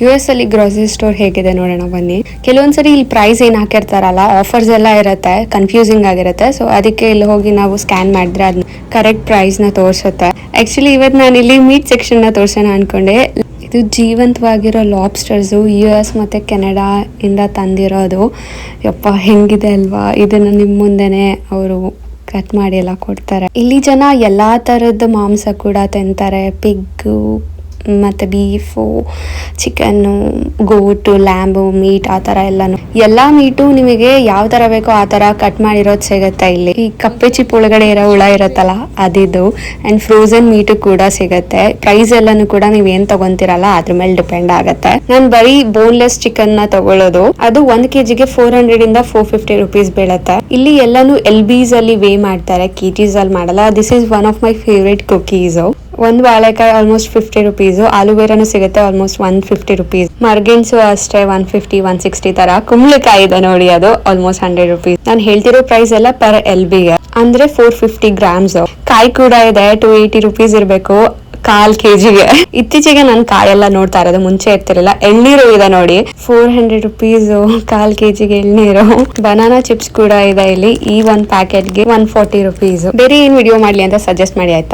US ಅಲ್ಲಿ grocery store ಹೇಗಿದೆ ನೋಡೋಣ ಬನ್ನಿ. ಕೆಲವೊಂದ್ಸರಿ ಇಲ್ಲಿ ಪ್ರೈಸ್ ಏನ್ ಹಾಕಿರ್ತಾರಲ್ಲ, ಆಫರ್ಸ್ ಎಲ್ಲ ಇರುತ್ತೆ, ಕನ್ಫ್ಯೂಸಿಂಗ್ ಆಗಿರುತ್ತೆ. ಸೊ ಅದಕ್ಕೆ ಇಲ್ಲಿ ಹೋಗಿ ನಾವು ಸ್ಕ್ಯಾನ್ ಮಾಡಿದ್ರೆ ಅದನ್ನ ಕರೆಕ್ಟ್ ಪ್ರೈಸ್ ನ ತೋರಿಸುತ್ತೆ. ಆಕ್ಚುಲಿ ಇವತ್ತು ನಾನು ಇಲ್ಲಿ ಮೀಟ್ ಸೆಕ್ಷನ್ ನ ತೋರ್ಸೋಣ ಅನ್ಕೊಂಡೆ. ಇದು ಜೀವಂತವಾಗಿರೋ ಲಾಬ್ಸ್ಟರ್ಸು US ಮತ್ತೆ ಕೆನಡಾ ಇಂದ ತಂದಿರೋದು. ಯಪ್ಪ ಹೆಂಗಿದೆ ಅಲ್ವಾ, ಇದನ್ನ ನಿಮ್ಮ ಮುಂದೆನೆ ಅವರು ಕಟ್ ಮಾಡಿ ಎಲ್ಲ ಕೊಡ್ತಾರೆ. ಇಲ್ಲಿ ಜನ ಎಲ್ಲಾ ತರದ ಮಾಂಸ ಕೂಡ ತಿಂತಾರೆ. ಪಿಗ್ಗು ಮತ್ತು ಬೀಫು, ಚಿಕನ್ನು, ಗೋಟು, ಲ್ಯಾಂಬು, ಮೀಟ್ ಆ ಥರ ಎಲ್ಲ ಮೀಟು ನಿಮಗೆ ಯಾವ ಥರ ಬೇಕೋ ಆ ಥರ ಕಟ್ ಮಾಡಿರೋದು ಸಿಗುತ್ತೆ ಇಲ್ಲಿ. ಈ ಕಪ್ಪೆ ಚಿಪ್ ಒಳಗಡೆ ಇರೋ ಹುಳ ಇರುತ್ತಲ್ಲ ಅದಿದು. ಆ್ಯಂಡ್ ಫ್ರೋಝನ್ ಮೀಟು ಕೂಡ ಸಿಗುತ್ತೆ. ಪ್ರೈಸ್ ಎಲ್ಲಾನು ಕೂಡ ನೀವು ಏನು ತಗೊಂತೀರಲ್ಲ ಅದ್ರ ಮೇಲೆ ಡಿಪೆಂಡ್ ಆಗುತ್ತೆ. ನಾನು ಬರೀ ಬೋನ್ಲೆಸ್ ಚಿಕನ್ನ ತಗೊಳ್ಳೋದು. ಅದು 1 kgಗೆ 400 ಇಂದ 450 ರುಪೀಸ್ ಬೀಳುತ್ತೆ. ಇಲ್ಲಿ ಎಲ್ಲಾನು LBs ಅಲ್ಲಿ ವೇ ಮಾಡ್ತಾರೆ, ಕೆಜಿಸ್ ಅಲ್ಲಿ ಮಾಡಲ್ಲ. This is one of my favourite cookies. ಒಂದು ಬಾಳೆಕಾಯಿ ಆಲ್ಮೋಸ್ಟ್ 50 ರುಪೀಸ್. ಆಲೂಬೇರಾನು ಸಿಗುತ್ತೆ ಆಲ್ಮೋಸ್ಟ್ 150 ರುಪೀಸ್. ಮರ್ಗೆನ್ಸು ಅಷ್ಟೇ 150, 160 ತರ. ಕುಂಬಳಕಾಯಿ ಇದೆ ನೋಡಿ, ಅದು ಆಲ್ಮೋಸ್ಟ್ 100 ರುಪೀಸ್. ನಾನು ಹೇಳ್ತಿರೋ ಪ್ರೈಸ್ ಎಲ್ಲ ಪರ್ LBಗೆ ಅಂದ್ರೆ 450 ಗ್ರಾಮ್ಸ್. ಕಾಯಿ ಕೂಡ ಇದೆ 280 ರುಪೀಸ್ ಇರ್ಬೇಕು 1/4 kgಗೆ. ಇತ್ತೀಚೆಗೆ ನಾನು ಕಾಯೆಲ್ಲ ನೋಡ್ತಾ ಇರೋದು, ಮುಂಚೆ ಇರ್ತಿರ್ಲಿಲ್ಲ. ಎಳ್ನೀರು ಇದೆ ನೋಡಿ, 400 ರುಪೀಸ್ 1/4 kgಗೆ ಎಳ್ನೀರು. ಬನಾನಾ ಚಿಪ್ಸ್ ಕೂಡ ಇದೆ ಇಲ್ಲಿ. ಈ ಒಂದು ಪ್ಯಾಕೆಟ್ಗೆ 140 ರುಪೀಸ್. ಬೇರೆ ಏನ್ ವಿಡಿಯೋ ಮಾಡ್ಲಿ ಅಂತ ಸಜೆಸ್ಟ್ ಮಾಡಿ ಆಯ್ತಾ.